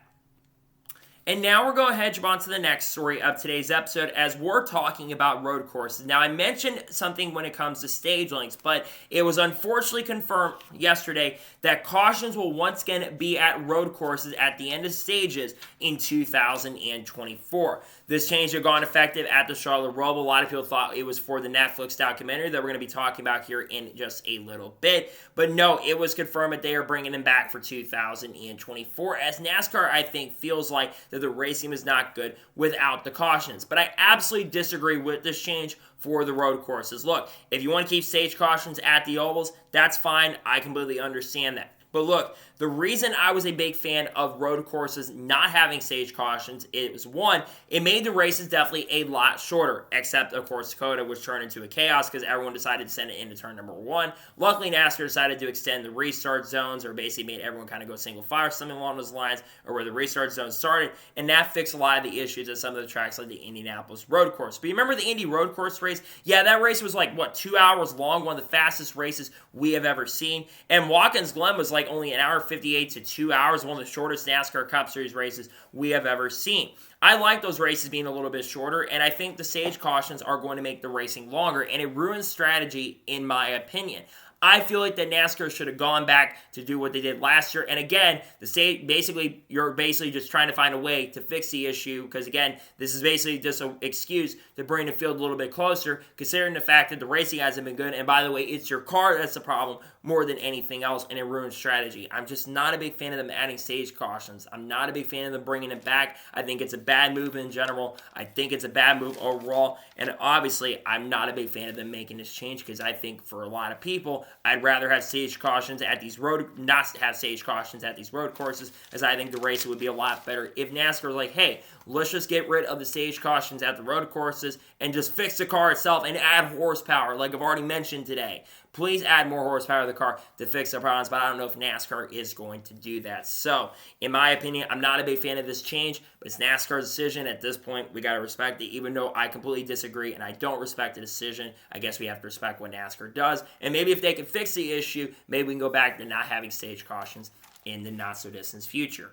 And now we're going to head on to the next story of today's episode as we're talking about road courses. Now, I mentioned something when it comes to stage lengths, but it was unfortunately confirmed yesterday that cautions will once again be at road courses at the end of stages in 2024. This change had gone effective at the Charlotte Roval. A lot of people thought it was for the Netflix documentary that we're going to be talking about here in just a little bit. But no, it was confirmed that they are bringing them back for 2024 as NASCAR, I think, feels like that the racing is not good without the cautions. But I absolutely disagree with this change for the road courses. Look, if you want to keep stage cautions at the ovals, that's fine. I completely understand that. But look, the reason I was a big fan of road courses not having stage cautions is, one, it made the races definitely a lot shorter, except, of course, Dakota, which turned into a chaos because everyone decided to send it into turn number 1. Luckily, NASCAR decided to extend the restart zones, or basically made everyone kind of go single file, something along those lines, or where the restart zone started, and that fixed a lot of the issues at some of the tracks like the Indianapolis road course. But you remember the Indy road course race? Yeah, that race was 2 hours long, one of the fastest races we have ever seen, and Watkins Glen was only an hour 58 to 2 hours, one of the shortest NASCAR Cup Series races we have ever seen. I like those races being a little bit shorter, and I think the stage cautions are going to make the racing longer, and it ruins strategy in my opinion. I feel like that NASCAR should have gone back to do what they did last year. And again, you're basically just trying to find a way to fix the issue because, again, this is basically just an excuse to bring the field a little bit closer, considering the fact that the racing hasn't been good. And by the way, it's your car that's the problem more than anything else, and it ruins strategy. I'm just not a big fan of them adding stage cautions. I'm not a big fan of them bringing it back. I think it's a bad move in general. I think it's a bad move overall. And obviously, I'm not a big fan of them making this change because I think for a lot of people, I'd rather have stage cautions at these not have stage cautions at these road courses, as I think the race would be a lot better if NASCAR was like, hey, let's just get rid of the stage cautions at the road courses and just fix the car itself and add horsepower, like I've already mentioned today. Please add more horsepower to the car to fix the problems, but I don't know if NASCAR is going to do that. So, in my opinion, I'm not a big fan of this change, but it's NASCAR's decision. At this point, we got to respect it, even though I completely disagree and I don't respect the decision. I guess we have to respect what NASCAR does, and maybe if they can fix the issue, maybe we can go back to not having stage cautions in the not-so-distant future.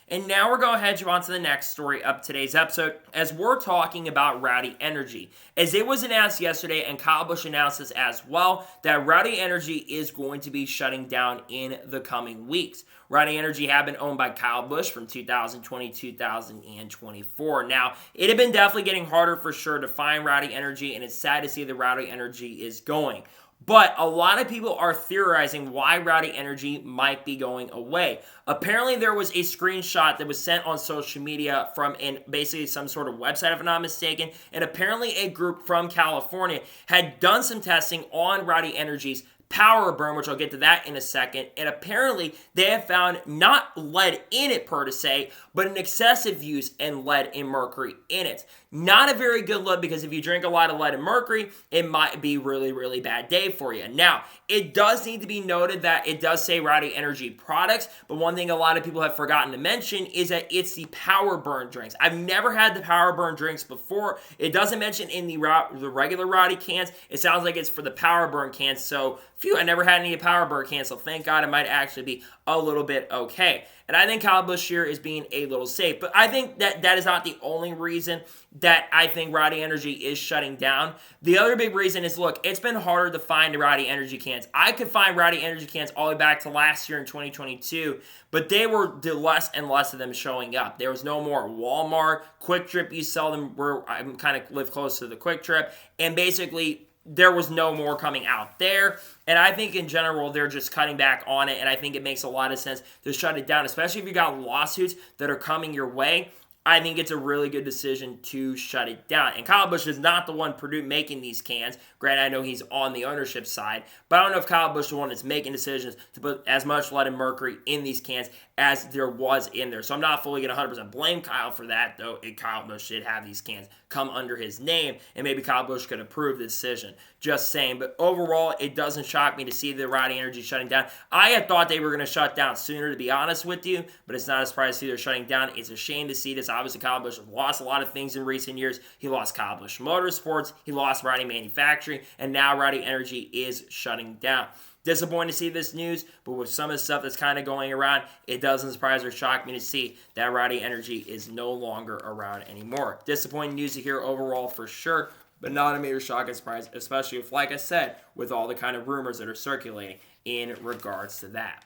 And now we're going to head on to the next story of today's episode as we're talking about Rowdy Energy. As it was announced yesterday, and Kyle Busch announced this as well, that Rowdy Energy is going to be shutting down in the coming weeks. Rowdy Energy had been owned by Kyle Busch from 2020 to 2024. Now, it had been definitely getting harder for sure to find Rowdy Energy, and it's sad to see that Rowdy Energy is going. But a lot of people are theorizing why Rowdy Energy might be going away. Apparently, there was a screenshot that was sent on social media from basically some sort of website, if I'm not mistaken, and apparently a group from California had done some testing on Rowdy Energy's power burn, which I'll get to that in a second, and apparently they have found not lead in it per se, but an excessive use in lead and mercury in it. Not a very good look because if you drink a lot of lead and mercury, it might be really, really bad day for you. Now, it does need to be noted that it does say Rowdy Energy products, but one thing a lot of people have forgotten to mention is that it's the power burn drinks. I've never had the power burn drinks before. It doesn't mention in the regular Rowdy cans. It sounds like it's for the power burn cans, so I never had any power burn cans, so thank God it might actually be a little bit okay. And I think Kyle Busch here is being a little safe. But I think that is not the only reason that I think Rowdy Energy is shutting down. The other big reason is, look, it's been harder to find the Rowdy Energy cans. I could find Rowdy Energy cans all the way back to last year in 2022, but they were less and less of them showing up. There was no more Walmart, Quick Trip. You sell them where I kind of live close to the Quick Trip. And basically, there was no more coming out there. And I think in general, they're just cutting back on it. And I think it makes a lot of sense to shut it down, especially if you got lawsuits that are coming your way. I think it's a really good decision to shut it down. And Kyle Busch is not the one making these cans. Granted, I know he's on the ownership side, but I don't know if Kyle Busch is the one that's making decisions to put as much lead and mercury in these cans as there was in there. So I'm not fully going to 100% blame Kyle for that, though Kyle Busch did have these cans come under his name, and maybe Kyle Busch could approve the decision. Just saying. But overall, it doesn't shock me to see the Rowdy Energy shutting down. I had thought they were going to shut down sooner, to be honest with you, but it's not a surprise to see they're shutting down. It's a shame to see this. Obviously, Kyle Busch has lost a lot of things in recent years. He lost Kyle Busch Motorsports, he lost Rowdy Manufacturing, and now Rowdy Energy is shutting down. Disappointed to see this news, but with some of the stuff that's kind of going around, it doesn't surprise or shock me to see that Rowdy Energy is no longer around anymore. Disappointing news to hear overall for sure, but not a major shock and surprise, especially if, like I said, with all the kind of rumors that are circulating in regards to that.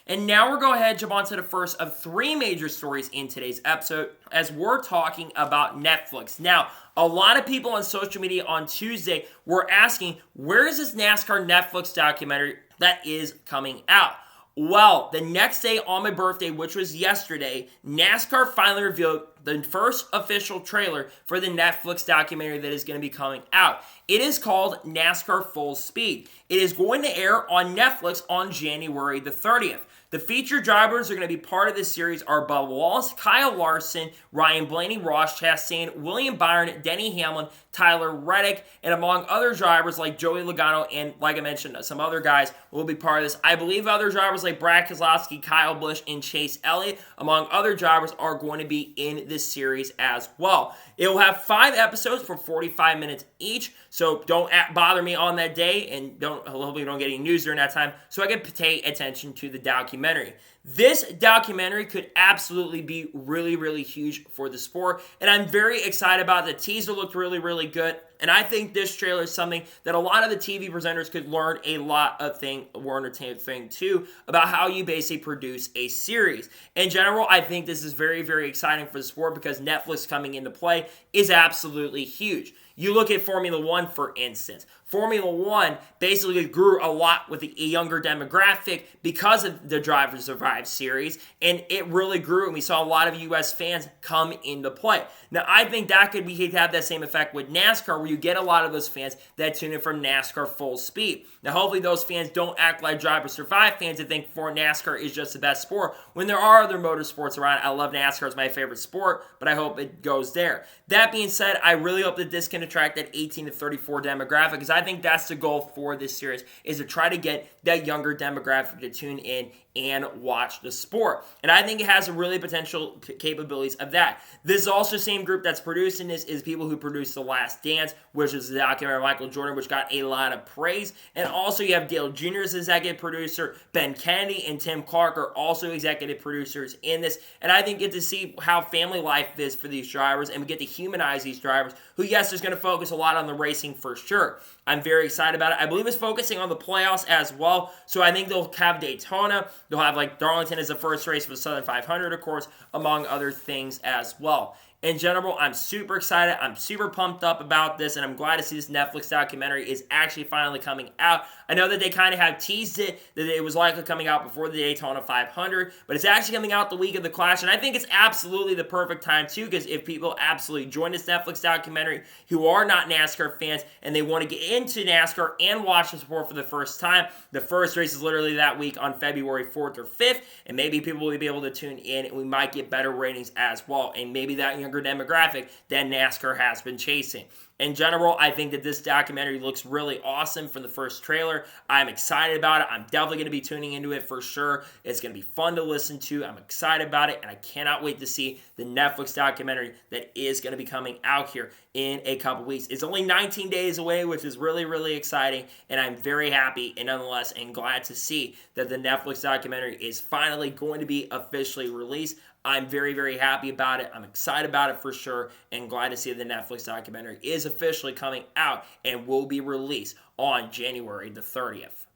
And now we're going ahead and jump on to the first of three major stories in today's episode as we're talking about Netflix. Now, a lot of people on social media on Tuesday were asking, where is this NASCAR Netflix documentary that is coming out? Well, the next day on my birthday, which was yesterday, NASCAR finally revealed the first official trailer for the Netflix documentary that is going to be coming out. It is called NASCAR Full Speed. It is going to air on Netflix on January the 30th. The featured drivers are going to be part of this series are Bubba Wallace, Kyle Larson, Ryan Blaney, Ross Chastain, William Byron, Denny Hamlin, Tyler Reddick, and among other drivers like Joey Logano and, like I mentioned, some other guys will be part of this. I believe other drivers like Brad Keselowski, Kyle Busch, and Chase Elliott, among other drivers, are going to be in this series as well. It will have 5 episodes for 45 minutes each, so don't bother me on that day, and hopefully don't get any news during that time, so I can pay attention to the documentary. This documentary could absolutely be really, really huge for the sport, and I'm very excited about it. The teaser looked really, really good, and I think this trailer is something that a lot of the TV presenters could learn a lot of thing too, about how you basically produce a series. In general, I think this is very, very exciting for the sport because Netflix coming into play is absolutely huge. You look at Formula One, for instance. Formula One basically grew a lot with a younger demographic because of the Drive to Survive series, and it really grew, and we saw a lot of U.S. fans come into play. Now, I think that could have that same effect with NASCAR, where you get a lot of those fans that tune in from NASCAR Full Speed. Now, hopefully those fans don't act like Drive to Survive fans and think NASCAR is just the best sport, when there are other motorsports around. I love NASCAR, it's my favorite sport, but I hope it goes there. That being said, I really hope that this can attract that 18 to 34 demographic, because I think that's the goal for this series, is to try to get that younger demographic to tune in and watch the sport. And I think it has a really potential capabilities of that. This is also the same group that's producing this is people who produced The Last Dance, which is the documentary of Michael Jordan, which got a lot of praise. And also you have Dale Jr. as executive producer, Ben Kennedy and Tim Clark are also executive producers in this. And I think get to see how family life is for these drivers, and we get to humanize these drivers who, yes, is going to focus a lot on the racing for sure. I'm very excited about it. I believe it's focusing on the playoffs as well. So I think they'll have Daytona. They'll have like Darlington as the first race for the Southern 500, of course, among other things as well. In general, I'm super excited. I'm super pumped up about this, and I'm glad to see this Netflix documentary is actually finally coming out. I know that they kind of have teased it, that it was likely coming out before the Daytona 500, but it's actually coming out the week of the Clash, and I think it's absolutely the perfect time, too, because if people absolutely join this Netflix documentary who are not NASCAR fans, and they want to get into NASCAR and watch the sport for the first time, the first race is literally that week on February 4th or 5th, and maybe people will be able to tune in, and we might get better ratings as well, and maybe that younger demographic than NASCAR has been chasing. In general, I think that this documentary looks really awesome from the first trailer. I'm excited about it. I'm definitely going to be tuning into it for sure. It's going to be fun to listen to. I'm excited about it, and I cannot wait to see the Netflix documentary that is going to be coming out here in a couple weeks. It's only 19 days away, which is really, really exciting, and I'm very happy and nonetheless and glad to see that the Netflix documentary is finally going to be officially released. I'm very, very happy about it. I'm excited about it for sure, and glad to see the Netflix documentary is officially coming out and will be released on January the 30th.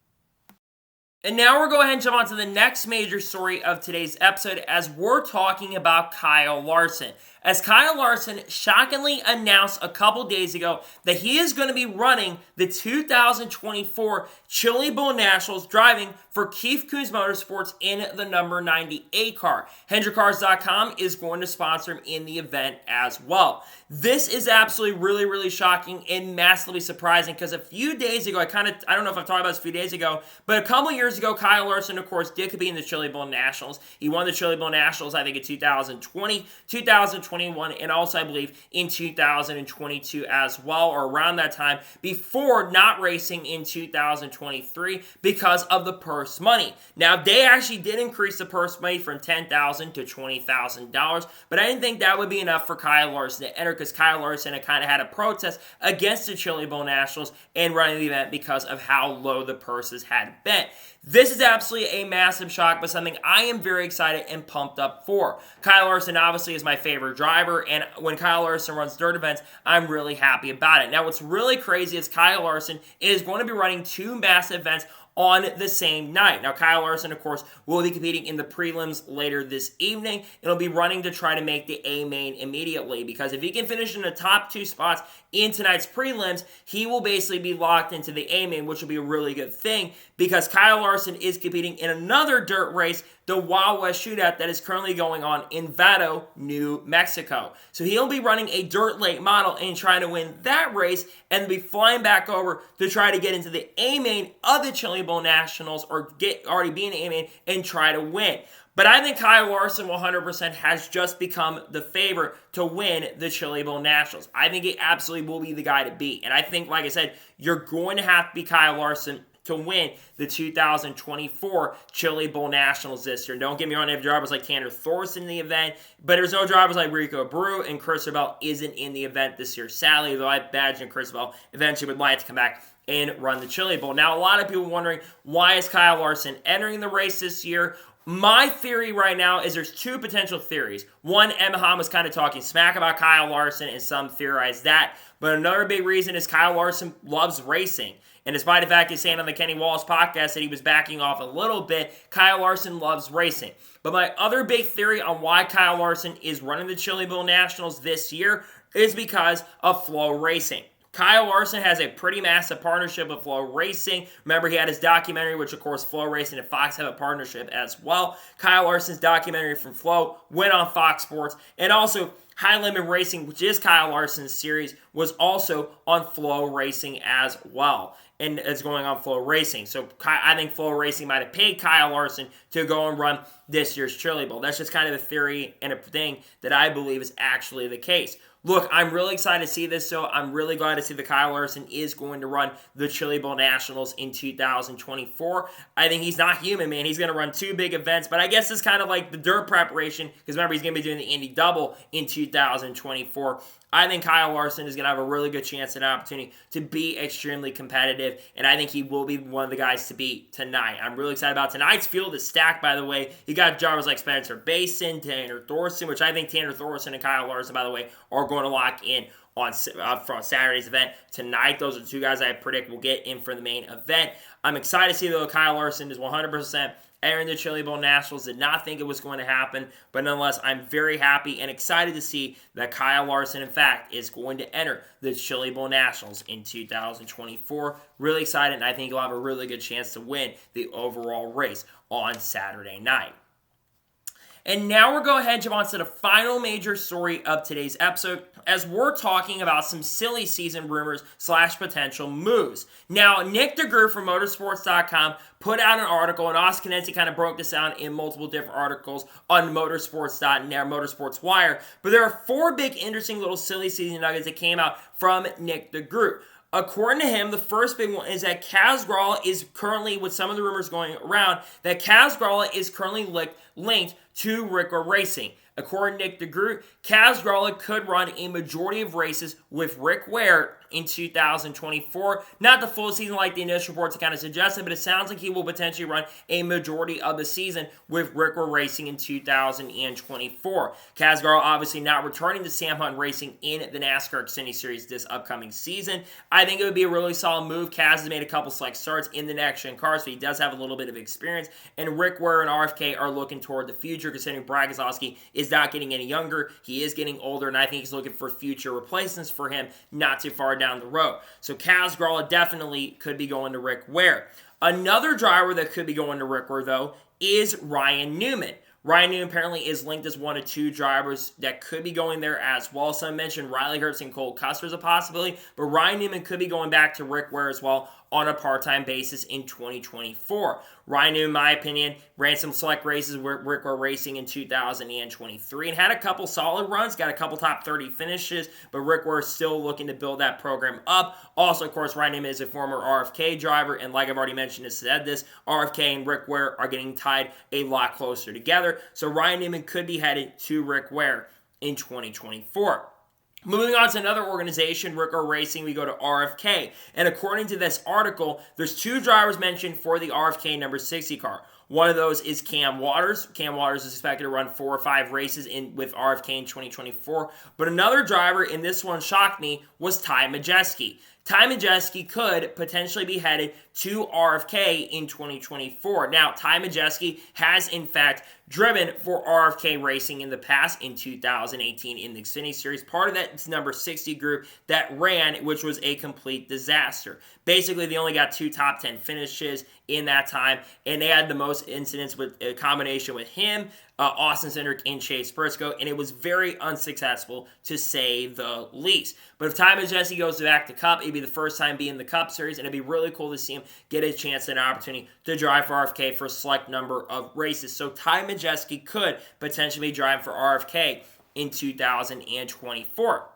And now we're going ahead and jump on to the next major story of today's episode as we're talking about Kyle Larson. As Kyle Larson shockingly announced a couple days ago that he is going to be running the 2024 Chili Bowl Nationals driving for Keith Kunz Motorsports in the number 98 car. HendrickCars.com is going to sponsor him in the event as well. This is absolutely really shocking and massively surprising because a few days ago, I don't know if I've talked about this a few days ago, but a couple years ago, Kyle Larson, of course, did compete in the Chili Bowl Nationals. He won the Chili Bowl Nationals, I think, in 2020, 2021, and also, I believe, in 2022 as well, or around that time, before not racing in 2023 because of the purse money. Now, they actually did increase the purse money from $10,000 to $20,000, but I didn't think that would be enough for Kyle Larson to enter because Kyle Larson had kind of had a protest against the Chili Bowl Nationals and running the event because of how low the purses had been. This is absolutely a massive shock, but something I am very excited and pumped up for. Kyle Larson obviously is my favorite driver, and when Kyle Larson runs dirt events, I'm really happy about it. Now, what's really crazy is Kyle Larson is going to be running two massive events on the same night. Now, Kyle Larson, of course, will be competing in the prelims later this evening. It'll be running to try to make the A main immediately because if he can finish in the top two spots in tonight's prelims, he will basically be locked into the A main, which will be a really good thing because Kyle Larson is competing in another dirt race, the Wild West Shootout that is currently going on in Vado, New Mexico. So he'll be running a dirt late model and trying to win that race and be flying back over to try to get into the A main of the Chili Bowl Nationals or already be in the A main and try to win. But I think Kyle Larson 100% has just become the favorite to win the Chili Bowl Nationals. I think he absolutely will be the guy to beat. And I think, like I said, you're going to have to be Kyle Larson to win the 2024 Chili Bowl Nationals this year. Don't get me wrong, they have drivers like Tanner Thorson in the event, but there's no drivers like Rico Abreu, and Christopher isn't in the event this year, sadly, though I imagine Christopher eventually would like to come back and run the Chili Bowl. Now, a lot of people wondering, why is Kyle Larson entering the race this year? My theory right now is there's two potential theories. One, Emma Hamm was kind of talking smack about Kyle Larson, and some theorize that. But another big reason is Kyle Larson loves racing. And despite the fact he's saying on the Kenny Wallace podcast that he was backing off a little bit, Kyle Larson loves racing. But my other big theory on why Kyle Larson is running the Chili Bowl Nationals this year is because of Flow Racing. Kyle Larson has a pretty massive partnership with Flow Racing. Remember, he had his documentary, which, of course, Flow Racing and Fox have a partnership as well. Kyle Larson's documentary from Flow went on Fox Sports. And also, High Limit Racing, which is Kyle Larson's series, was also on Flow Racing as well. And it's going on Flow Racing. So I think Flow Racing might have paid Kyle Larson to go and run this year's Chili Bowl. That's just kind of a theory and a thing that I believe is actually the case. Look, I'm really excited to see this, so I'm really glad to see that Kyle Larson is going to run the Chili Bowl Nationals in 2024. I think he's not human, man. He's going to run two big events, but I guess it's kind of like the dirt preparation, because remember, he's going to be doing the Indy Double in 2024. I think Kyle Larson is going to have a really good chance and opportunity to be extremely competitive, and I think he will be one of the guys to beat tonight. I'm really excited about tonight's field is stacked, by the way. You got drivers like Spencer Basin, Tanner Thorson, which I think Tanner Thorson and Kyle Larson, by the way, are going to lock in on for Saturday's event tonight. Those are the two guys I predict will get in for the main event. I'm excited to see, though, Kyle Larson is 100% entering the Chili Bowl Nationals. Did not think it was going to happen, but nonetheless, I'm very happy and excited to see that Kyle Larson, in fact, is going to enter the Chili Bowl Nationals in 2024. Really excited, and I think he'll have a really good chance to win the overall race on Saturday night. And now we're going ahead and jump on to the final major story of today's episode, as we're talking about some silly season rumors / potential moves. Now, Nick DeGroot from Motorsports.com put out an article, and Austin Canenzi kind of broke this down in multiple different articles on Motorsports.net, Motorsports Wire. But there are four big, interesting little silly season nuggets that came out from Nick DeGroot. According to him, the first big one is that Kaz Grala is currently, with some of the rumors going around, that Kaz Grala is currently linked to Ricker Racing. According to Nick DeGroot, Kaz Grala could run a majority of races with Rick Ware in 2024. Not the full season like the initial reports kind of suggested, but it sounds like he will potentially run a majority of the season with Rick Ware Racing in 2024. Casgarl obviously not returning to Sam Hunt Racing in the NASCAR Xfinity Series this upcoming season. I think it would be a really solid move. Kaz has made a couple select starts in the next-gen cars, so he does have a little bit of experience, and Rick Ware and RFK are looking toward the future, considering Brad Keselowski is not getting any younger. He is getting older, and I think he's looking for future replacements for him not too far down the road. So Kaz Gralla definitely could be going to Rick Ware. Another driver that could be going to Rick Ware, though, is Ryan Newman. Ryan Newman apparently is linked as one of two drivers that could be going there as well. Some mentioned Riley Herbst and Cole Custer as a possibility, but Ryan Newman could be going back to Rick Ware as well on a part-time basis in 2024. Ryan Newman, in my opinion, ran some select races with Rick Ware Racing in 2023 and had a couple solid runs, got a couple top 30 finishes, but Rick Ware is still looking to build that program up. Also, of course, Ryan Newman is a former RFK driver, and like I've already mentioned and said this, RFK and Rick Ware are getting tied a lot closer together. So Ryan Newman could be headed to Rick Ware in 2024. Moving on to another organization, Rick Ware Racing, we go to RFK. And according to this article, there's two drivers mentioned for the RFK number 60 car. One of those is Cam Waters. Cam Waters is expected to run 4 or 5 races with RFK in 2024. But another driver, and this one shocked me, was Ty Majeski. Ty Majeski could potentially be headed to RFK in 2024. Now, Ty Majeski has, in fact, driven for RFK Racing in the past in 2018 in the Xfinity Series. Part of that number 60 group that ran, which was a complete disaster. Basically, they only got 2 top 10 finishes in that time, and they had the most incidents with a combination with him, Austin Cindric, and Chase Briscoe, and it was very unsuccessful to say the least. But if Ty Majeski goes back to Cup, it'd be the first time being in the Cup Series, and it'd be really cool to see him get a chance and an opportunity to drive for RFK for a select number of races. So Ty Majeski could potentially be driving for RFK in 2024.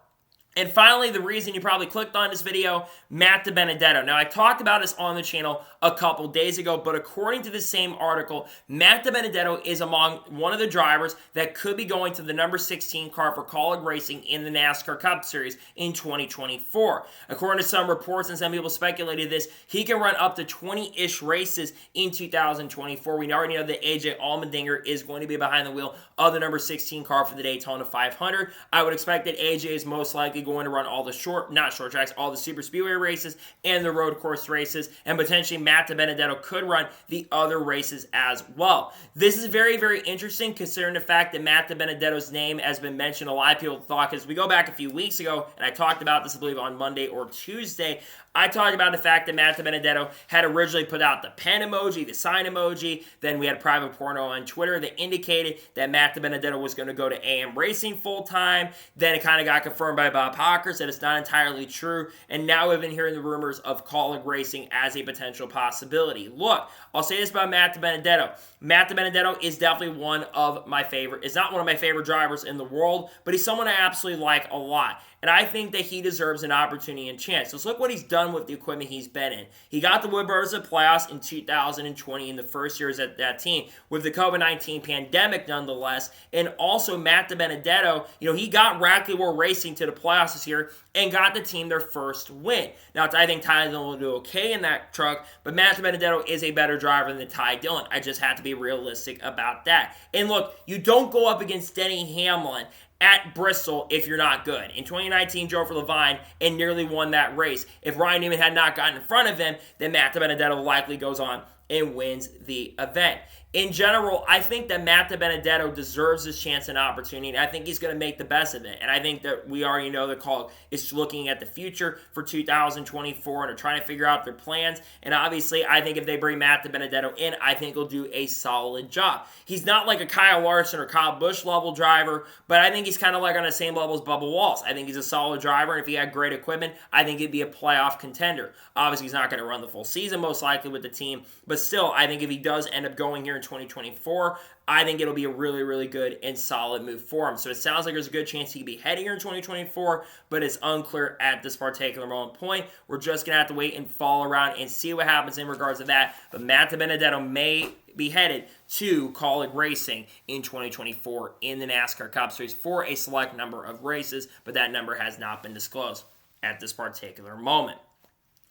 And finally, the reason you probably clicked on this video, Matt DiBenedetto. Now, I talked about this on the channel a couple days ago, but according to the same article, Matt DiBenedetto is among one of the drivers that could be going to the number 16 car for Kaulig Racing in the NASCAR Cup Series in 2024. According to some reports and some people speculated this, he can run up to 20-ish races in 2024. We already know that AJ Allmendinger is going to be behind the wheel of the number 16 car for the Daytona 500. I would expect that AJ is most likely going to run all the all the super speedway races and the road course races, and potentially Matt DiBenedetto could run the other races as well. This is very, very interesting considering the fact that Matt DiBenedetto's name has been mentioned. A lot of people thought, because we go back a few weeks ago, and I talked about this, I believe, on Monday or Tuesday, I talked about the fact that Matt DiBenedetto had originally put out the pen emoji, the sign emoji. Then we had private porno on Twitter that indicated that Matt DiBenedetto was going to go to AM Racing full-time. Then it kind of got confirmed by Bob Hawkers that it's not entirely true. And now we've been hearing the rumors of Kaulig Racing as a potential possibility. Look, I'll say this about Matt DiBenedetto. Matt DiBenedetto is definitely one of my favorite. It's not one of my favorite drivers in the world, but he's someone I absolutely like a lot. And I think that he deserves an opportunity and chance. So let's look what he's done with the equipment he's been in. He got the Wood Brothers at playoffs in 2020 in the first years at that team with the COVID-19 pandemic nonetheless. And also Matt DiBenedetto, he got Rackley World Racing to the playoffs this year and got the team their first win. Now, I think Ty Dillon will do okay in that truck, but Matt DiBenedetto is a better driver than Ty Dillon. I just have to be realistic about that. And look, you don't go up against Denny Hamlin at Bristol if you're not good. In 2019, drove for Levine and nearly won that race. If Ryan Newman had not gotten in front of him, then Matt DiBenedetto likely goes on and wins the event. In general, I think that Matt DiBenedetto deserves this chance and opportunity, and I think he's going to make the best of it. And I think that we already know that Kaulig is looking at the future for 2024 and are trying to figure out their plans. And obviously, I think if they bring Matt DiBenedetto in, I think he'll do a solid job. He's not like a Kyle Larson or Kyle Busch level driver, but I think he's kind of like on the same level as Bubba Wallace. I think he's a solid driver, and if he had great equipment, I think he'd be a playoff contender. Obviously, he's not going to run the full season, most likely, with the team, but still, I think if he does end up going here in 2024, I think it'll be a really, really good and solid move for him. So it sounds like there's a good chance he could be heading here in 2024, but it's unclear at this particular moment point. We're just going to have to wait and follow around and see what happens in regards to that. But Matt DiBenedetto may be headed to Kaulig Racing in 2024 in the NASCAR Cup Series for a select number of races, but that number has not been disclosed. at this particular moment.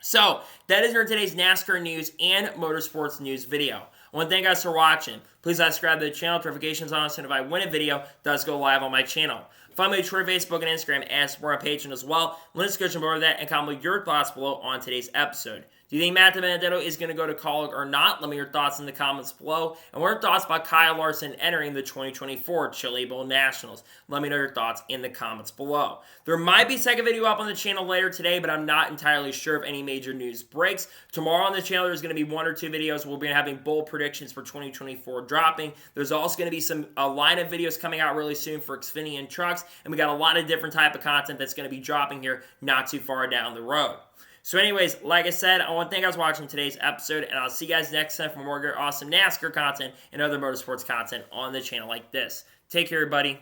So, that is for today's NASCAR news and motorsports news video. I want to thank you guys for watching. Please subscribe to the channel, notifications on, so if I win a video, it does go live on my channel. Find me on Twitter, Facebook, and Instagram, and support on Patreon as well. Link in the description below that, and comment your thoughts below on today's episode. Do you think Matt DiBenedetto is going to go to Kaulig or not? Let me know your thoughts in the comments below. And what are your thoughts about Kyle Larson entering the 2024 Chili Bowl Nationals? Let me know your thoughts in the comments below. There might be a second video up on the channel later today, but I'm not entirely sure if any major news breaks. Tomorrow on the channel, there's going to be 1 or 2 videos. We'll be having bowl predictions for 2024 dropping. There's also going to be a line of videos coming out really soon for Xfinity and trucks, and we got a lot of different type of content that's going to be dropping here not too far down the road. So anyways, like I said, I want to thank you guys for watching today's episode, and I'll see you guys next time for more awesome NASCAR content and other motorsports content on the channel like this. Take care, everybody.